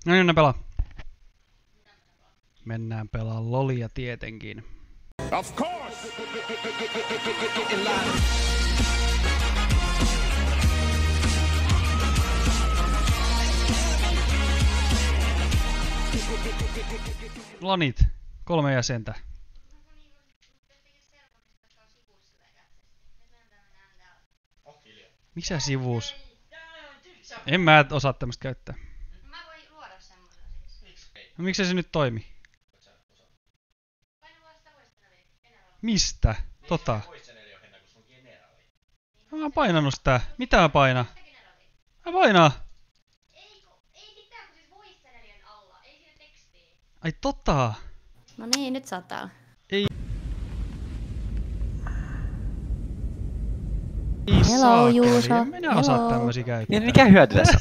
No niin, pelaa. Mennään pelaa lolia tietenkin. Of course! Lanit. 3 jäsentä. Missä sivuus? En mä osaa tämmöstä käyttää. Mä voin luoda semmoisen siis. No miksei se nyt toimi? Mistä? Mä oon painanut sitä. Mitä mä painaa? Mä painaa! Ei mitään, kun siis voice alla. Ei siinä tekstiä. Ai tota! No niin, nyt saattaa. Ei Hello, saakeli. Juuso. Minä osaan tämmösiä käyttää. Niin mikä hyöty tässä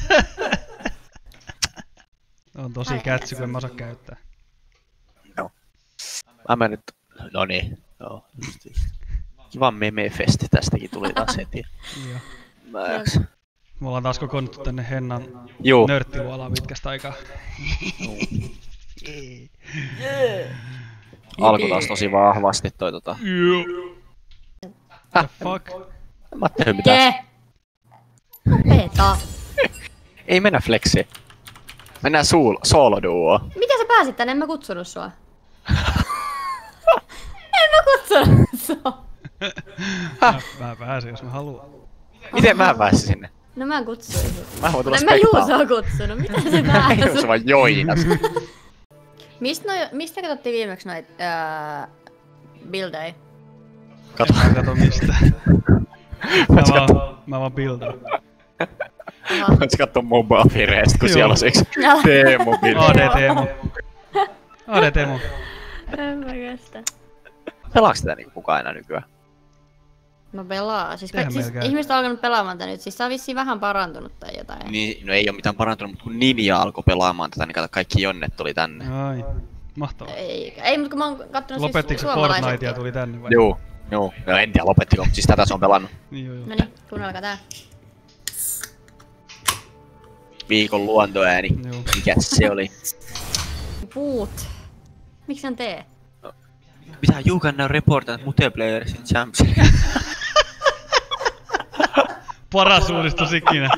on? On tosi kätsy, kun en mä osaa käyttää. No. Mä nyt... Noniin. Joo, just. Kiva meme-festi tästäkin tuli taas heti. Joo. Max. Me ollaan taas kokoonnuttu tänne Hennan Juu. nörttiluolaan pitkästä aikaa. Alku taas tosi vahvasti toi The fuck? Mä oon tehnyt mitään. Peeta. Ei mennä flexiin. Mennään sooloduoon. Miten sä pääsit tänne? En mä kutsunut sua. En mä kutsunut sua. Mä pääsin, jos mä haluan. Miten mä pääsin sinne? No mä kutsuin sut. Mä voin tulla En mä spektaan. Juusoa kutsunut. Miten se Juuso pääsi? vaan joinas. Mistä katsottiin viimeksi noit buildei? Kato. Mä en kato mistä. Mä vaan buildaan. Voit katsoa Mobile Firestä, kun Joo. siellä on se Teemu build. AD Teemu. AD Teemu. En mä kestä. Pelaaks tätä niinku kukaan enää nykyään? No pelaa. Siis Tehän meillä käy. ihmiset on alkanut pelaamaan tätä nyt. Siis tää on vissiin vähän parantunut tai jotain. Niin, no ei oo mitään parantunut, mutta kun Ninja alkoi pelaamaan tätä, niin kato kaikki jonnet tuli tänne. Ai. Mahtavaa. Ei, mutta kun mä oon kattonut Lopettiko siis se Fortnite ja suomalaisetkin. tuli tänne vai? Juu. No en tiedä lopettiko, mutta siis tätä se on pelannut. Niin joo. Noniin, kuunnelkaa tää. Viikon luontoääni. Joo. Mikä se oli? Puut. Miksi hän tee? Mitä you can now report that multiplayers in champs? Paras uudistus ikinä.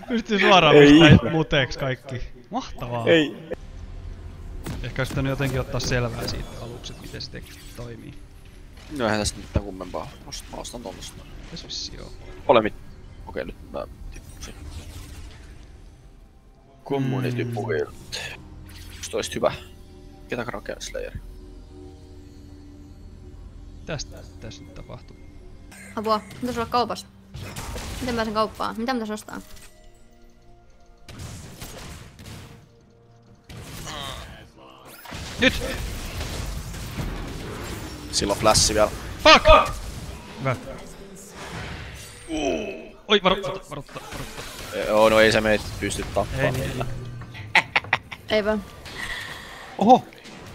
Pystyy suoraan Ei pistää ihme. muteeks kaikki. Mahtavaa. Ei. Ehkä olisi pitänyt jotenkin ottaa selvää siitä aluksi, että miten se toimii. No eihän tästä mitään kummempaa. Mä ostan tommosta. Tässä vissi joo. Ole mit... Okei, nyt mä tippusin. Community build. Onks toista hyvä? Ketä Kraken Slayer? Tästä tässä nyt tapahtuu. Apua, mitä sulla on kaupassa? Miten pääsen kauppaan? Mitä pitäis ostaa? Nyt! Silloin flashi vielä. Fuck! Hyvä. Oi, varoittaa. Joo, no ei se meitä pysty Ei tappaa. niin. Eipä. Oho!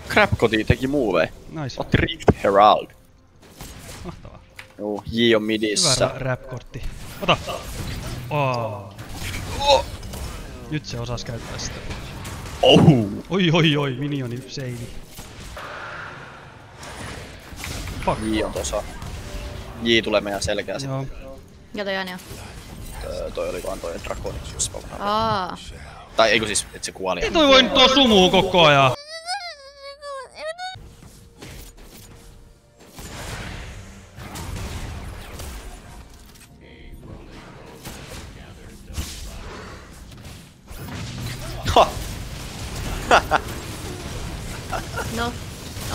Crapcoti teki movei. Nice. Otti Rift Herald. Mahtavaa. Joo, J on Hyvä midissä. rap-kortti. Ota! Oh. Nyt se osas käyttää sitä. Ohu! Oi, minioni seini. Fuck. J on tossa. J tulee meidän selkää sit. Joo. Kato Jania. Toi oli vaan toi Dragonix just spawnaa. Aa. Tai eikö siis, et se kuoli. Ei toi voi nyt tuo sumuu koko ajan. Ha! No.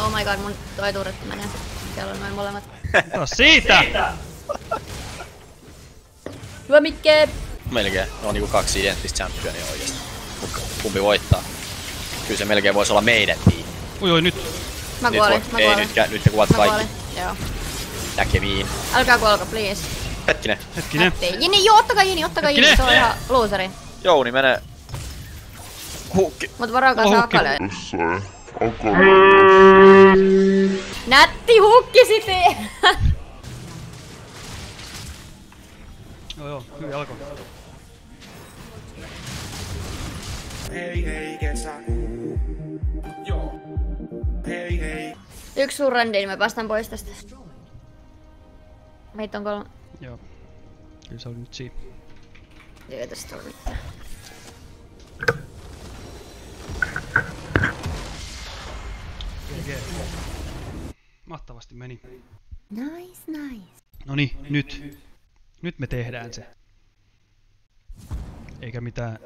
Oh my god, mun toi turretti menee. Siellä on noin molemmat. Taas siitä! Hyvä Mikke! Melkein. Ne on niinku 2 identtistä championia oikeesti. Kumpi voittaa? Kyllä se melkein voisi olla meidän tiimi. Oi, nyt. Mä kuolin, mä kuolin. Nyt te kuvat Mä kaikki. kuolin. Joo. Näkemiin. Älkää kuolko, please. Hetkinen. Hetkinen. Jini, joo, ottakaa Jini, se on ihan loseri. Jouni menee. Hukki. Mut varokaa Oh, se hukki. Akali. Nätti hukki siti! Joo, hyvin alkoi. Hei hei kesäkuu. Joo. Hei hei. Yksi surrendi, niin me päästään pois tästä. Meitä on 3. Joo. Kyllä se oli nyt siinä. Ei tästä ole mitään. GG. Mahtavasti meni. Nice, nice. Noniin, nyt. Nyt me tehdään se. Eikä mitään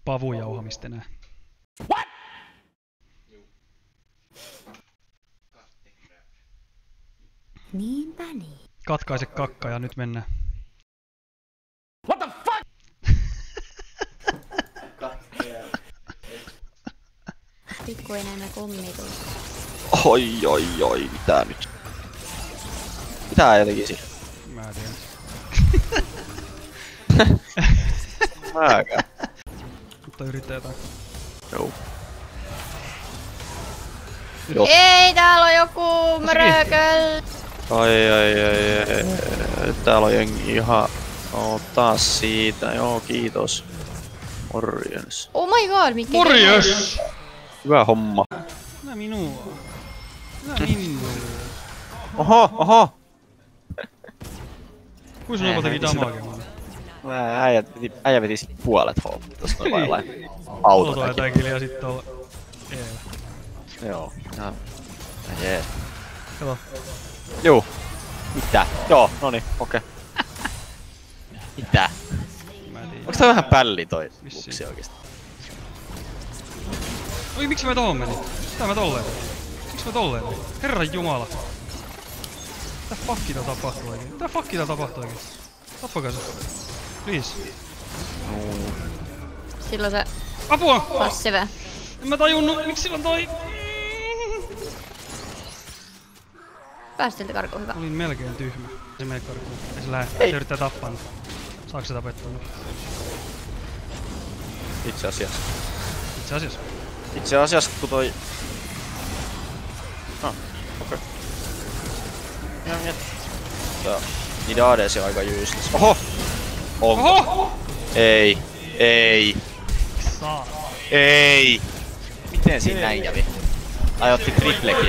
pavujauhamista enää. Niinpä niin. Katkaise kakka ja nyt mennään. Pikkuinen kummitus. Oi, mitä nyt? Mitä jotenkin sillä? Mä tiedän. Mäkään. Mutta yritetään. Joo. Ei, täällä on joku mörököl. Ai. Täällä on jengi ihan... taas siitä. Joo, kiitos. Morjens. Oh my god, mikä Morjes! Hyvä homma. Nää minua. Nää minua. Oho! Kuinka sulla teki damagea mulle? Äijä veti sit puolet homma. Tosta noin Niin. vain Tuolla autotakin. täkili ja sit tuolla eellä. Joo. Jee. Kato. Juu. Mitä? Joo, noni, okei. Mitä? Mä en tiedä. Onks tää vähän pälli toi Vissiin. luksi oikeesti? Oi, miksi mä tohon menin? Mitä mä tolleen? Miksi mä tolleen? Herran jumala. Mitä fuckita tapahtuu oikein? Mitä fuckita tapahtuu oikein? Tappakaa se. Please. Silloin se Apua! passive. En mä tajunnut, miksi sillä on toi... Päästiltä karkuun, hyvä. Olin melkein tyhmä. Se menee karkuun. Ei se lähe. Se yrittää tappaa nyt. Saako se tapettua nyt? Itse asiassa. Itse asiassa. Kun toi... Okei. Ihan miet. Niiden ADC on aika jyyslis. Oho! Onko? Oho! Ei. Saa. Ei! Miten siinä näin kävi? Ai otti triplekin.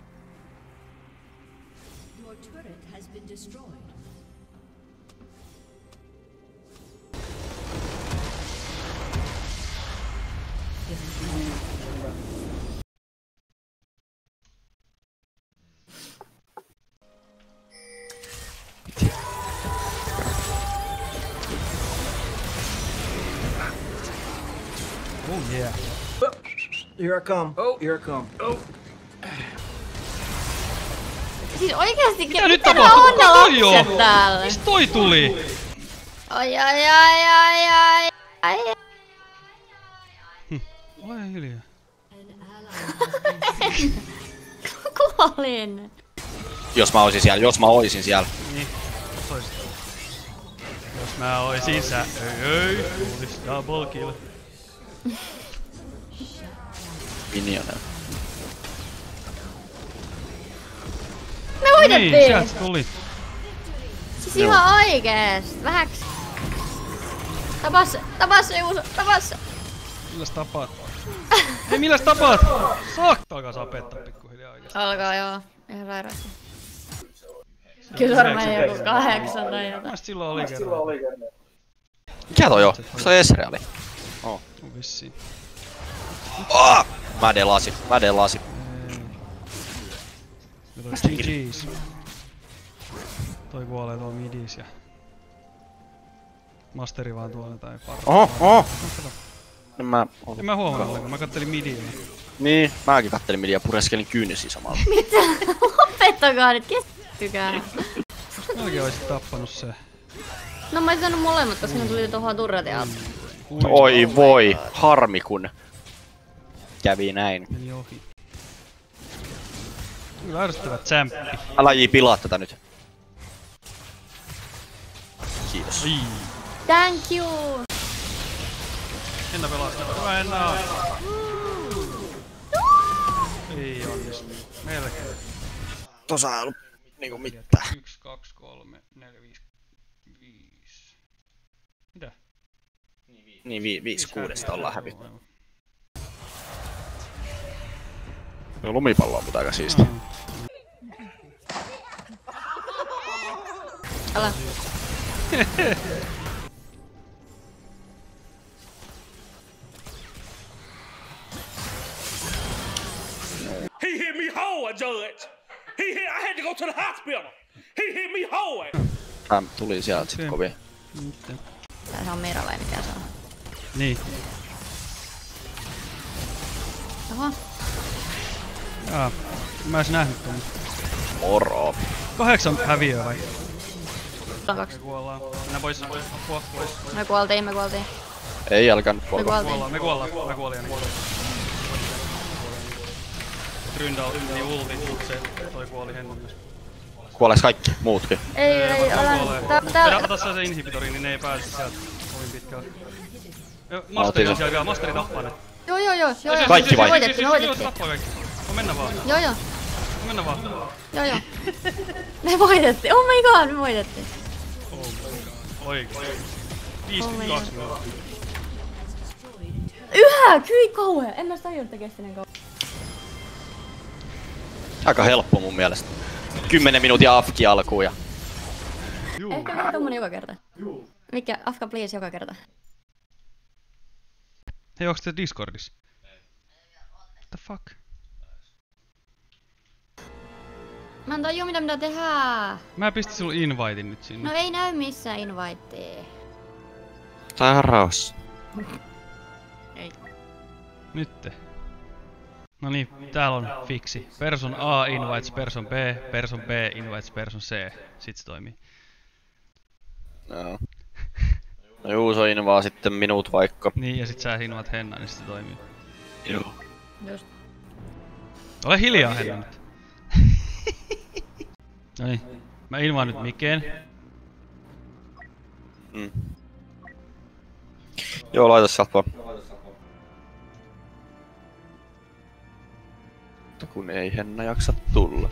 Your turret has been destroyed. Oh yeah. Here I come. Oh, here I come. Oh. Siis oikeesti, Mitä nyt mitä tapahtuu? on ne Kuka toi lapset on? täällä? Mistä toi tuli? Ai. Ole hiljaa. Kuolin. Jos mä oisin siellä. Niin. Toista. Jos mä oisin sä. Ei. Tulis double kill. Minionel. Me Niin, voitettiin! sieltä se tuli. Siis ihan oikeest. Vähäks. Tapas Juuso, tapas! Milläs tapaat? Ei milläs tapaat? Saak takas apettaa pikkuhiljaa oikeesti. Alkaa joo. Ihan sairaasti. Kyllä varmaan joku 8 tai jotain. Mielestäni silloin oli kerran. Mikä toi on? Onks toi Esreali? On vissiin. Mä delasin. Ei. Ja toi GG's. Toi kuolee tuolla midis ja... Masteri vaan tuolla tai parra. Oho! En mä huomannut ollenkaan, mä kattelin midiä. Niin, mäkin kattelin midia ja pureskelin kyynisiä samalla. Mitä? Lopettakaa nyt, keskittykää. Melkein oisit tappanut se. No mä oisin saanut molemmat, koska ne tuli tuohon turretin alta. Oi voi, harmi kun kävi näin. Meni ohi. Kyllä ärsyttävä tsemppi. Älä pilaa tätä nyt. Kiitos. Ai. Thank you! Entä pelastaa? Hyvä Enna! Ei onnistu. Melkein. Tossa ei ollut niinku mitään. 1, 2, 3, 4, 5, 5. Mitä? Niin 5-6 ollaan hävitty. No lumipallo on aika siisti. Älä. He hit me hard, Judge. I had to go to the hospital. He hit me hard. Hän tuli sieltä sit kovin. Se on Mira vai mikä se on? Niin. Oho. Jaa. Mä ois nähnyt ton. Moro. 8 häviöä vai? On 2. Me kuollaan. Mennään pois. Apua pois. Me kuoltiin. Ei alkanut Me polta. kuoltiin. Me kuollaan. Mä kuolin ainakin. Tryndal, niin ulti, se toi kuoli Hennon myös. Kuoleeks kaikki muutkin? Ei, täällä. Ota se inhibitori, niin ne ei pääse sieltä kovin pitkälle. Masteri on siellä vielä, Masteri tappaa ne. Joo. Kaikki vai? Me voitettiin. Tappaa kaikki. Mennä vaan. Joo. Mennä vaan. Joo. Me voitettiin. Oh my god, me voitettiin. Oh my god. Oikein. 52 minuuttia. Yhä! Kyi kauhea! En mä sitä tajunnut, että kesti niin kauan. Aika helppo mun mielestä. 10 minuutin afki alkuun ja... Ehkä mikä tommonen joka kerta. Mikä? Afka please joka kerta. Hei, onks te Discordissa? What the fuck? Mä en tajua mitä tehdään. Mä pistin sulle invitein nyt sinne. No ei näy missään invitee. Tää on rauhassa. Ei. Nytte. No niin, täällä on fiksi. Person A invites person B invites person C. Sit se toimii. Joo. No Juuso invaa sitten minut vaikka. Niin, ja sit sä invaat Hennan, niin sit se toimii. Joo. Just. Ole hiljaa, Henna nyt. Noniin. Mä invaan nyt Mikeen. Joo, laita sieltä vaan. Mutta kun ei Henna jaksa tulla.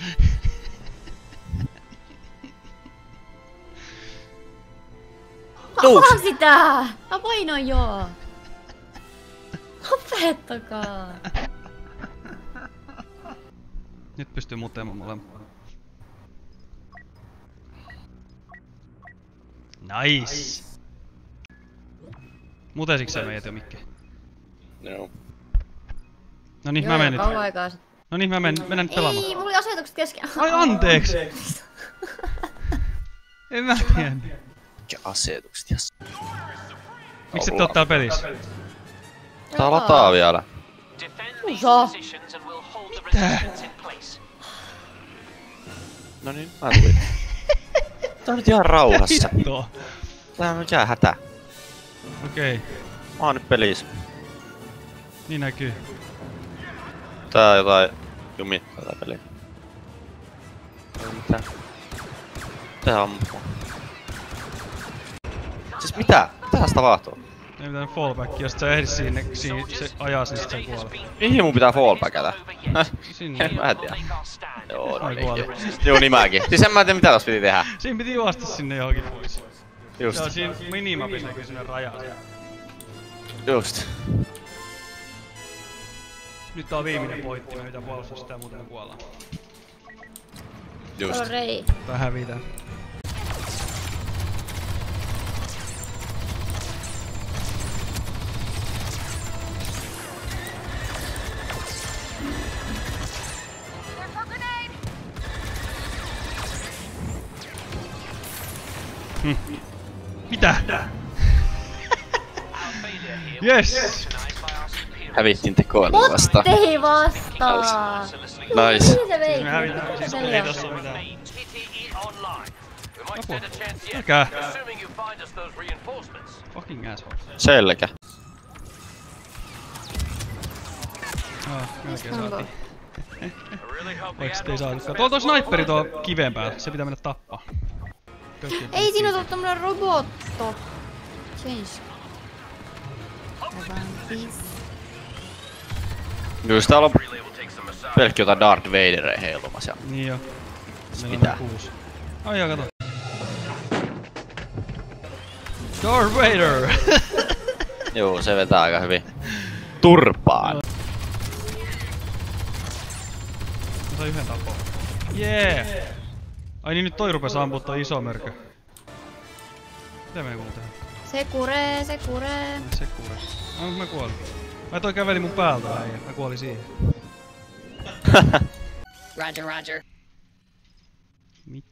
Avaa sitä! Mä painoin joo! Lopettakaa! Nyt pystyy muteamaan molemmat. Nice! Mutesitko sä meidät jo, Mikke? Joo. Noniin, mä menen Kauan nyt. aikaa sit. Noniin, mennään nyt pelaamaan. Ei, mulla oli asetukset kesken. Ai anteeksi! En mä tiennyt. Mikä asetukset jas? Miksi et oo täällä pelissä? Tää lataa vielä. Uso! Mitä? No niin, mä tulin. Tää on nyt ihan rauhassa. Hittoa. Tää on mikään hätä. Okei, Mä oon nyt pelissä. niin näkyy. Tää on jotain jumittaa tää peli. Ei mitään. Tää ampuu. Siis mitä? Mitäs tapahtuu? Ei mitään fallback, jos sä ehdit sinne, se ajaa sen sit sä kuolet. Mihin mun pitää fallbackata? Sinne. Mä en tiedä. Joo, no Ai niin. kuoli. Joo, niin mäkin. Siis en mä tiedä mitä tossa piti tehdä. Siinä piti juosta sinne johonkin pois. Just. Joo, siinä minimapissa näkyy sinne rajaan. Just. Nyt tää on viimeinen pointti, me pitää puolustaa sitä, muuten me kuollaan. Just. Sorry. Tai hävitään. Mitä? Yes! Hävittiin tekoälyä vastaan. Tehi vastaan! Nice. Mihin se vei? Me hävitään, siis Peli ei on. tossa oo mitään. Apua. Älkää! Fucking asshole. Selkä. Melkein saatiin. Vaikka sit ei saanutkaan. Tuolla on sniperi tuo kiveen päällä, se pitää mennä tappaa. Ei siinä ole tommonen robotto. Change. Just täällä on pelkki jotain Darth Vaderia heilumassa. Niin joo. Meillä Mitä? on 6. Ai joo, kato. Darth Vader! Joo, se vetää aika hyvin. Turpaan. Mä sain yhden tapoon. Jee! Ai niin, nyt toi rupes ampua toi iso mörkö. Mitä me ei kuulu tehdä? Sekure. Se kuule. Mä kuolin. Mä toi käveli mun päältä ja mä kuolin siihen. Roger.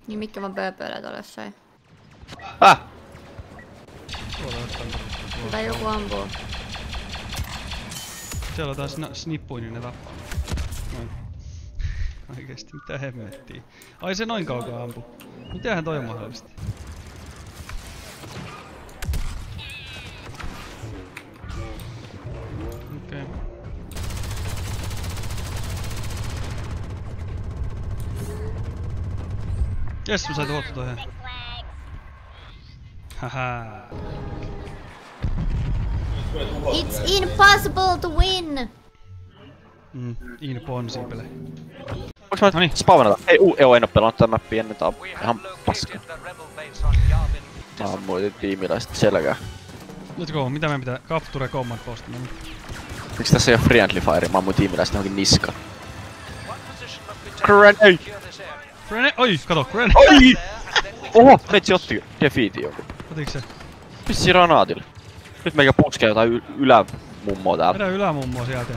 Niin mitkä vaan pööpöillä tuolla jossain. Tuolla jostain. Tai joku ampuu. Siellä on taas snippuin, niin ne tappaa. Noin. Oikeesti, mitä hemmettiä. Ai se noin kaukaa ampuu. Mitähän toi on mahdollista? Okei. Okay. Jes, mä sain tuhottu tohon. Haha. It's impossible to win! Impossible. Voinks mä Noniin. spawnata? Ei, en oo pelannut tää mappia ennen, tää on ihan paska. Mä ammuin tiimiläiset selkää. Let's go, mitä meidän pitää? Capture command post. Miksi tässä ei oo friendly fire? Mä ammuin tiimiläiset johonkin niska. Grenade! Oi, kato, grenade! Oi! Oho, metsi otti defeatin jonkun. Otiks se? Pissi granaatille. Nyt meikä puskee jotain ylämummoa täällä. Vedä ylämummoa sieltä.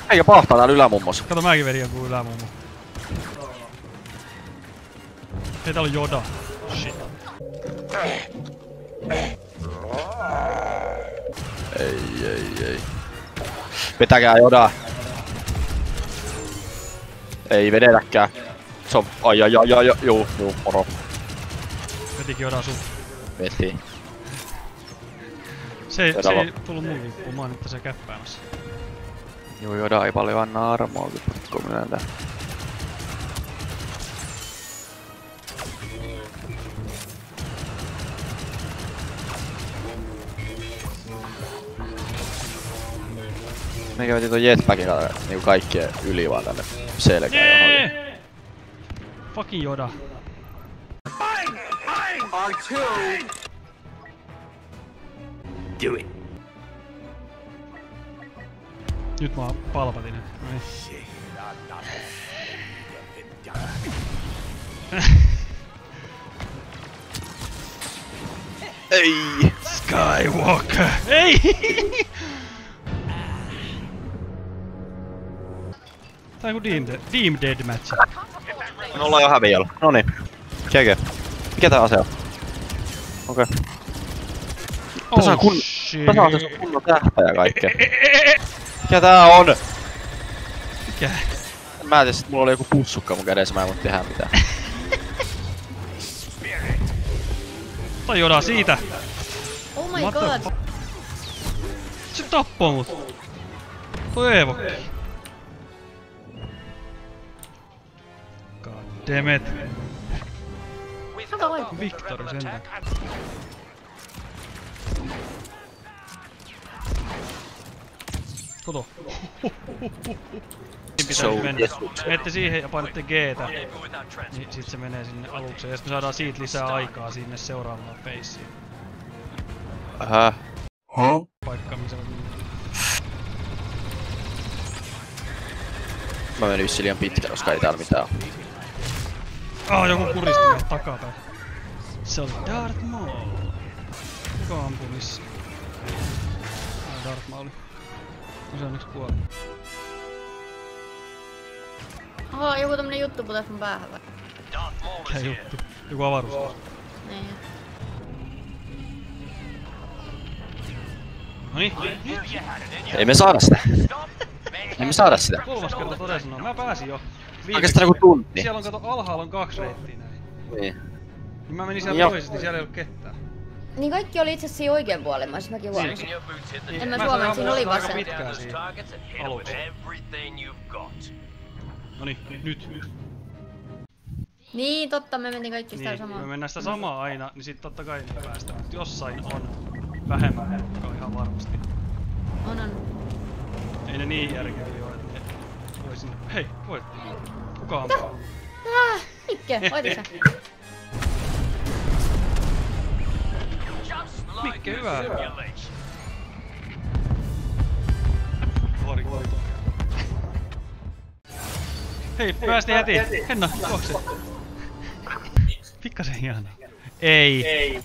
Meikä pahtaa täällä ylämummossa. Kato, mäkin vedin jonkun ylämummo. Hei, täällä on Yoda. Shit. Ei. Vetäkää Yoda. Ei vedetäkään. Se on... Ai, juu, moro. Vetikin Yoda sun. Veti. Se ei tullut mun kimppuun, mä oon nyt tässä käppäämässä. Joo, Yoda ei paljon anna armoa, kun myöntää. Me käytiin ton jetpackilla niinku kaikkien yli vaan tänne selkään johonkin. Fucking Yoda. R2. Do it. Nyt mä oon Palpatine. Noin. Ei! Skywalker! Ei! Tää on joku Team Deathmatch. Me ollaan jo häviöllä. Noniin. Check. Mikä tää ase on? Okei. Tässä on kunnon tähtä ja kaikkea. Mikä tää on? Mikä? Mä en tiedä, että mulla oli joku pussukka mun kädessä, mä en voi tehdä mitään. Tai Yoda siitä! Oh my What the god! fuck? Se tappoi mut! Toi Eevokki. God damn it! Kato vai? Victor sentään. Kato. So, Menette siihen ja painatte G:tä, niin sit se menee sinne alukseen ja sit me saadaan siitä lisää aikaa sinne seuraavaan feissiin. Paikka missä on. Mä menin vissiin liian pitkä, koska ei täällä mitään oo. Joku kuristi meidät takapäin. Se oli Darth Maul. Kuka ampui missä? Darth Maul. No se on yks kuollut. Oho, joku tämmönen juttu putosi mun päähän vai? Mikä juttu? Joku avaruus. Niin. Noniin. Ei me saada sitä. Ei me saada sitä. Kolmas kerta toden sanoo. Mä pääsin jo. Oikeastaan joku tunti. Siellä on kato, alhaalla on 2 reittiä näin. Niin. Niin mä menin siellä toisesta, niin siellä ei ollut ketään. Niin kaikki oli itse asiassa siinä oikean puolella, mä mäkin huomasin. Niin, En mä huomannut, siinä oli aika vasen. pitkään siinä aluksi. Noniin, nyt. Niin totta, me mentiin kaikki sitä Niin, samaa. me mennään sitä samaa aina, niin sit totta kai ne päästään. Mut jossain on vähemmän porukkaa ihan varmasti. On. Ei ne niin järkeviä oo, et ne voi sinne... Hei, voitti. Kuka on? Mikke, voitit sä? Mikke, hyvä. Hei, päästiin heti! Henna, juokse! Pikkasen hienoa. Ei!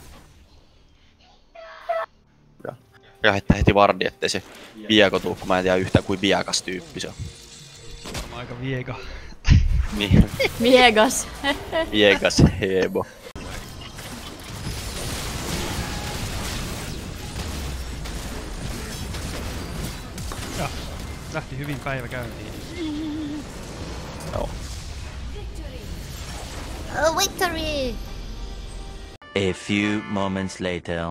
Ja heittää heti vardi, ettei se vieko tuu, kun mä en tiedä yhtään kuin viekas tyyppi se on. Varmaan aika viega. Niin, Viegas. viekas hebo. Ja, lähti hyvin päivä käyntiin. Joo. Oh, victory! A few moments later.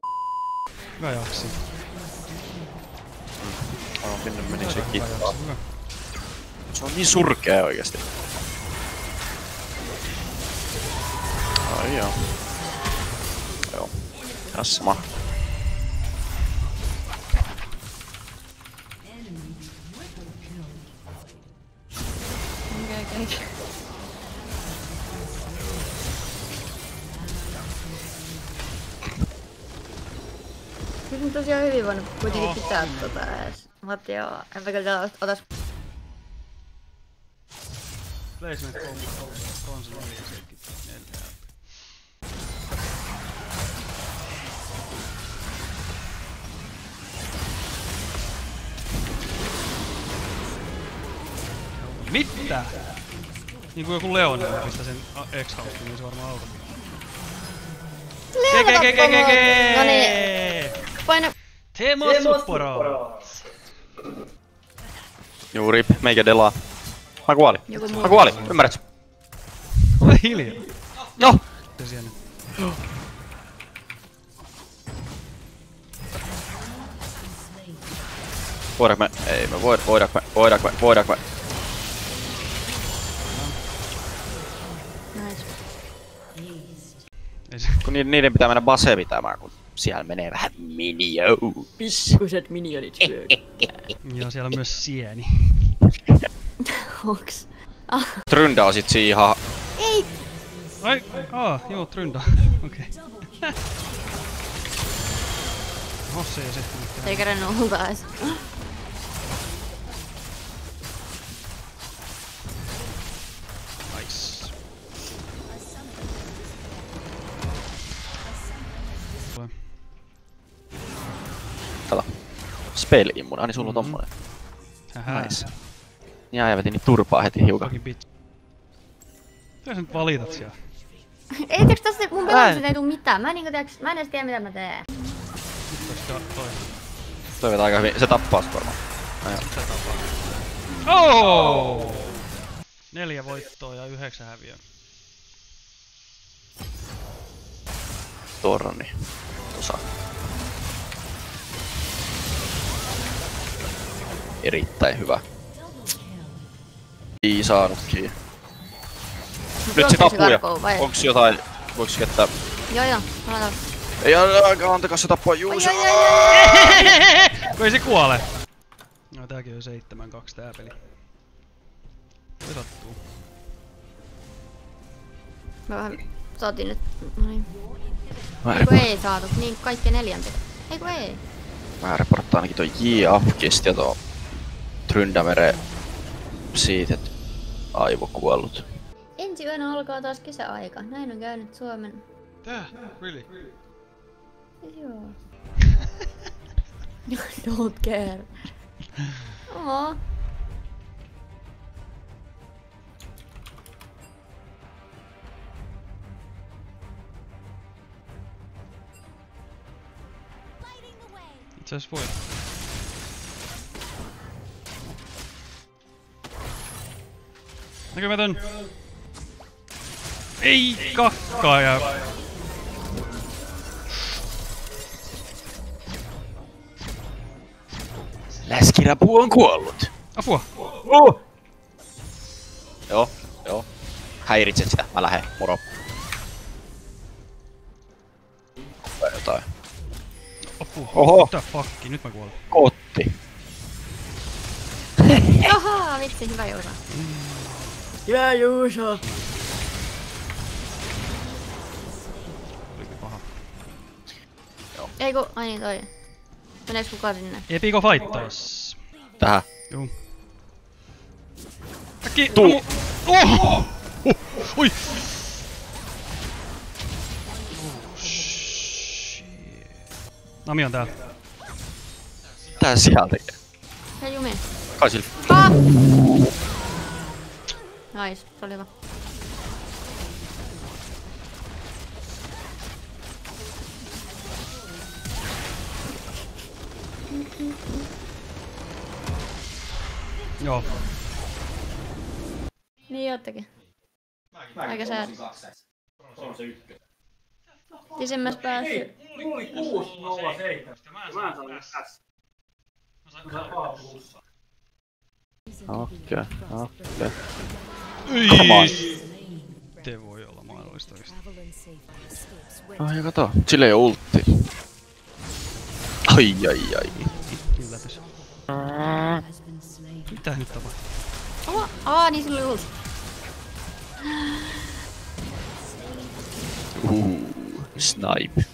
Hyvä jaksi. Minne meni se Hyvä kittaa. jaksi, hyvä. Se on niin surkea oikeesti. Ai joo. Joo. Ihan sama. Okei. Kyllä on tosiaan hyvin voinut kuitenkin pitää tota ees. Mutta joo, enpä kyllä otas. Placement konsoli 74. Mitä? Niin kuin joku Leon pistää sen X-hauskin, niin se varmaan auto. No niin. Paina. Teemo Supporo! Juu, rip, meikä delaa. Mä kuolin. Joku muu. Mä kuolin, ymmärrätkö? Ole hiljaa. No! Se siellä. Voidaanko me? Ei me voidaanko me? Nice. Ei se. Kun niiden pitää mennä base pitämään, kun siellä menee vähän minioos. Piskuset minionit syö. Ja siellä on myös sieni. Onks? Trynda on sit siinä ihan... Ei! Ai, joo, Trynda. Okei. Hosse ei sitten mitään. Ei kerran ulta ees. Nice. Kato. Spell-immuna, niin sulla on tommonen. Hähä. Nice. Ja jävätin niin turpaa heti hiukan. Fucking bitch. Mitä sä nyt valitat siellä? Ei tiiäks tästä mun pelaamisesta ei tuu mitään. Mä en edes tiedä mitä mä teen. Toi vetää aika hyvin. Se tappaa sut varmaan. Oh! 4 voittoa ja 9 häviöä. Torni. Tosa. Erittäin hyvä. Ei saanutkin. Nyt se tappuja. Onks jotain... Voiks käyttää... Joo, aloita. Ei antakaa se tappua Juuso. Kun ei se kuole. No tääkin on 7-2 tää peli. Se sattuu. Mä vähän saatiin nyt. Noin. Eiku ei saatu. Niin kaikki 4 pitää. Eiku ei. Mä reporttaan ainakin toi J-Afkist ja tuo Tryndamere siitä, et aivo kuollut. Ensi yönä alkaa taas kesäaika. Näin on käynyt Suomen. Tää? Really? Joo. Don't care. Oo. Itse asiassa voi. Näkymätön! Ei kakkaa ja... Läskirapu on kuollut. Apua! Joo. Häiritset sitä, mä lähden, moro. Tai jotain. Apua! Oho. Mitä fucki, nyt mä kuolen. Kotti. Ahaa, vitsi, hyvä Juuso. Hyvä Juuso. Olikin paha. Eiku, ai niin toi. Meneeks kukaan sinne? Epico Fighters. Tähän. Juu. Hetki! Tuu! Oh! Oi! Nami on täällä. Tää siellä tekee? Hei Jumi. Kai sillä. Ah! Nice, se oli hyvä. Joo. Niin oottekin. Aika säädä. Tisimmäs päässyt. Mulla oli 607. Mä en saanut tässä. Okei. Te voi olla mahdollista oikeesti. Ai kato, sillä ei oo ultti. Ai. Yllätys. Mitä nyt tapahtuu? Niin sillä oli uusi. Snipe.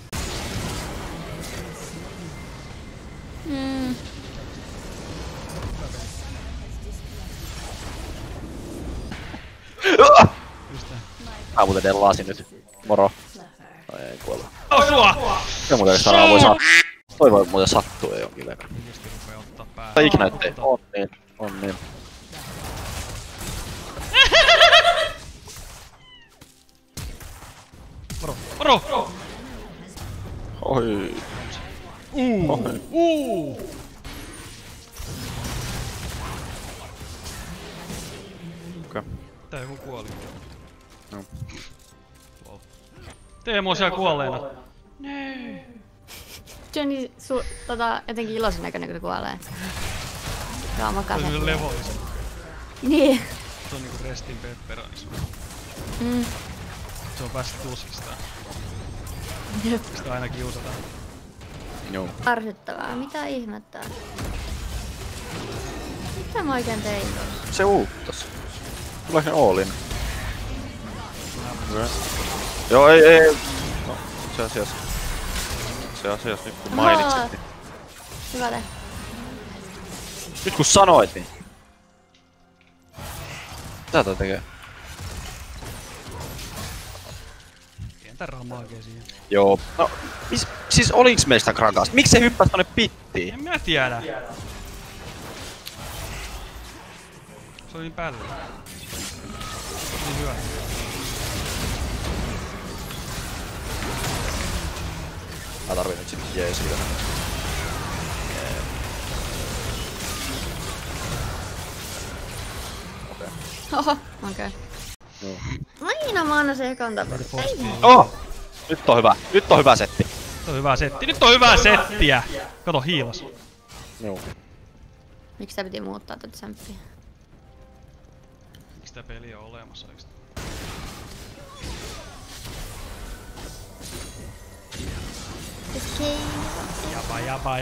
Mä muuten delasin nyt. Moro. Ei kuolla. Sua! Se muuten sanoo voi sattua. Toi voi muuten sattua jonkin verran. Oikeesti rupee ottaa päähän. Tai ikinä ettei. On niin. Moro! Oi. Okei. Tää joku kuoli. No. Lol. Teemo on siellä kuolleena. Johnny jotenkin iloisen näköinen, kun se kuolee. Joo, makaa Se on sen. levollisen. Niin. Se on niinku restin pepperonis. Se on päässyt tuskistaan. Sitä aina kiusataan. Joo. Ärsyttävää. Mitä ihmettä? Mitä mä oikein tein? Se uuttas. Tulee sen Oolin. Joo, ei. No, se asiassa nyt kun mainitsit, niin... Hyvä te. Nyt kun sanoit, niin... Mitä toi tekee? Pientä ramaakee siihen. Joo. No, siis oliks meistä Gragas? Miksi se hyppäsi tonne pittiin? En minä tiedä. Se oli niin päällä. Niin hyvä. Mä tarvin nyt sitten jeesiä. Oho, okei. Aina mä annan se ekan tapaus. Oh! Nyt on hyvä. Nyt on hyvä setti. Nyt on hyvä setti. Nyt on hyvää settiä! Kato, hiilas. Joo. Miksi tää piti muuttaa tätä sämppiä? Miksi tää peli on olemassa oikeesti?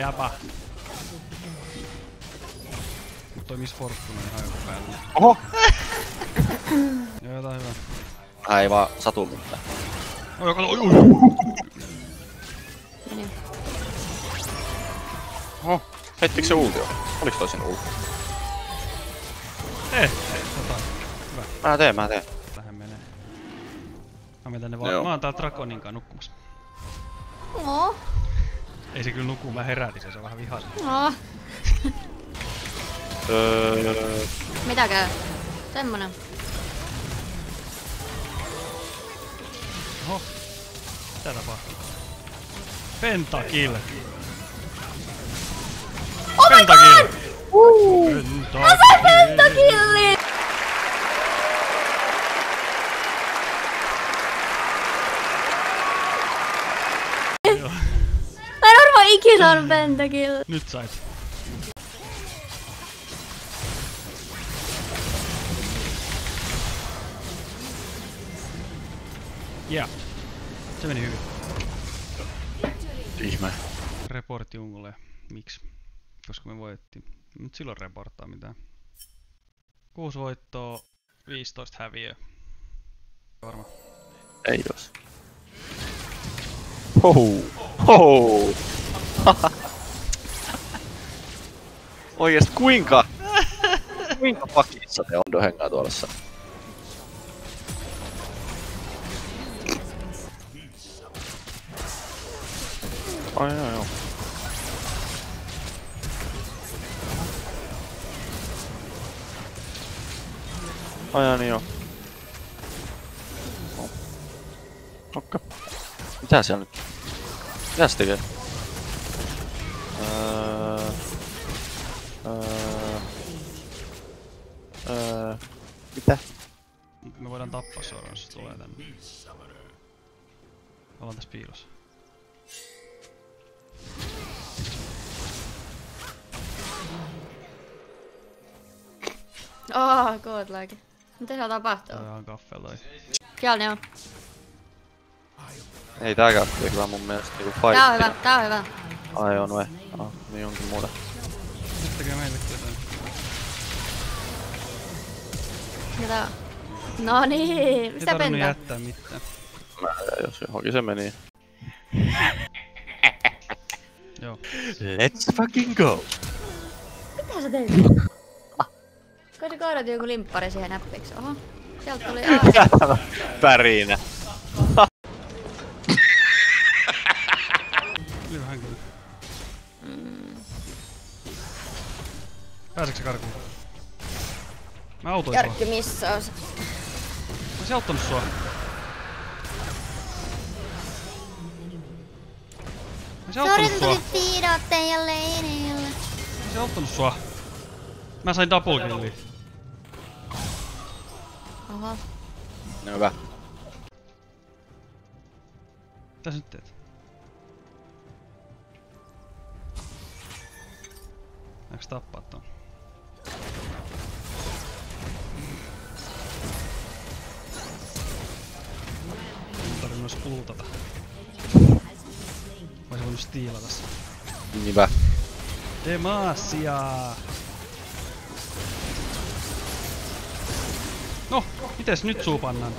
Japa. Mut toi Miss Fortune on ihan joku päällä. Oho! Joo, jotain hyvää. Ei vaan satu mitään. Oi, kato, oi. Meni. Oho, heittikö se ulti jo? Oliks toi sen ulti? Jotain. Hyvä. Mä teen. Lähden menee. Mä menen tänne Joo. mä oon täällä Draconin kanssa nukkumassa. Oo. Ei se kyllä nuku, mä herätin, se on vähän vihainen. Oo. Mitä käy? Semmonen. Oho. Mitä tapahtuu? Pentakill! Oh my god! Pentakill! Mä en arvaa ikinä saanut pentakill. Nyt sait. Yeah. Se meni hyvin. Ihme. Reportti Ungolle. Miksi? Koska me voitettiin. Mut silloin reporttaa mitään. 6 voittoa, 15 häviöä. Varma. Ei jos. Hoho. Oikeesti kuinka? Kuinka pakissa te Ondo hengaa tuollassa? Ai joo. Ai niin joo. Okei. Mitä siellä nyt? Mitä se tekee? Mitä? Me voidaan tappaa suoraan, jos se tulee tänne. Ollaan tässä piilossa. Godlike. Mitä siellä tapahtuu? Tää on kaffeloi. Siellä ne on. Ei tääkään ole hyvä mun mielestä niinku fight. Tää on hyvä. Ai on vai? Niin onkin muuta. Nyt tekee meillekin jotain. Mitä? No niin, mistä Ei tarvinnut pentää? jättää mitään. Jos johonkin se meni. Joo. Let's fucking go! Mitä sä teit? Kai sä kaadat joku limppari siihen näppiksi. Oho. Sieltä tuli Pärinä. Vähän kyllä. Pääseekö se karkuun? Mä autoin sua. Järkky missaus. Mä oisin auttanut sua. Mä oisin auttanut sua. piidot teidän leinille. Mä oisin auttanut sua. Mä sain double killia. Oho. No hyvä. Mitä sä nyt teet? Eiks tappaa ton? Mun tarvii myös ultata. Mä oisin voinut stiilata sen. Hyvä. Demacia! No, mites nyt suupannaan?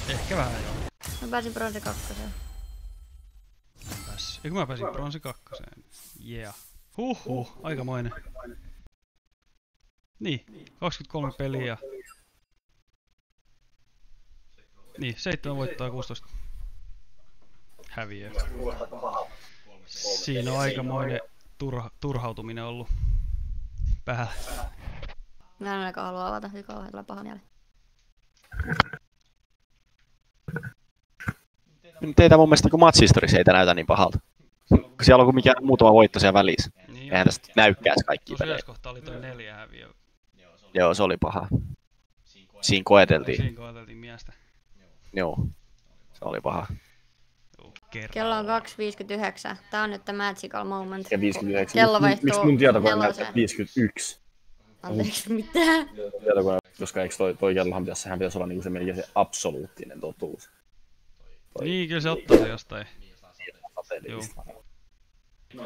Ehkä vähän joo. Mä pääsin bronsi 2. Eikö mä pääsin bronsi 2? Yeah. Huhhuh, aikamoinen. Niin, 23 peliä. Niin, 7 voittaa 16 häviöä. Siinä on aikamoinen turhautuminen ollut päällä. Mä en ainakaan halua avata, hyvin kauhean tulee paha mieli. Nyt ei tää mun mielestä kun match-historissa ei tää näytä niin pahalta. Kun siellä on kuin mikään muutama voitto siellä välissä. Niin Eihän tästä näykääs kaikkia pelejä. Tuossa kohtaa oli toi 4 häviöä. Joo, se oli paha. Siinä koeteltiin. Siinä koeteltiin miestä. Joo. Se oli paha. Kello on 2.59. Tää on nyt the magical moment. Ja 59. Kello vaihtuu Miksi mun tietokone neloseen. näyttää 51? Anteeksi, mitä? Tietokone, koska eikö toi kellohan pitäisi olla niinku se melkein se absoluuttinen totuus. Niin, kyllä se ottaa se jostain. Joo.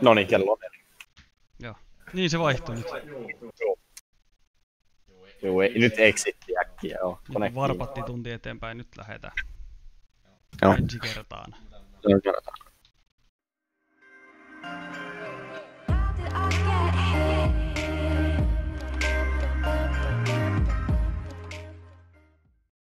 Noniin, kello on 4. Joo. Niin se vaihtuu nyt. Joo, ei, nyt exitti äkkiä, joo. Nyt varpattiin tunti eteenpäin, nyt lähdetään. Joo. Ensi kertaan. Joo, kerrotaan.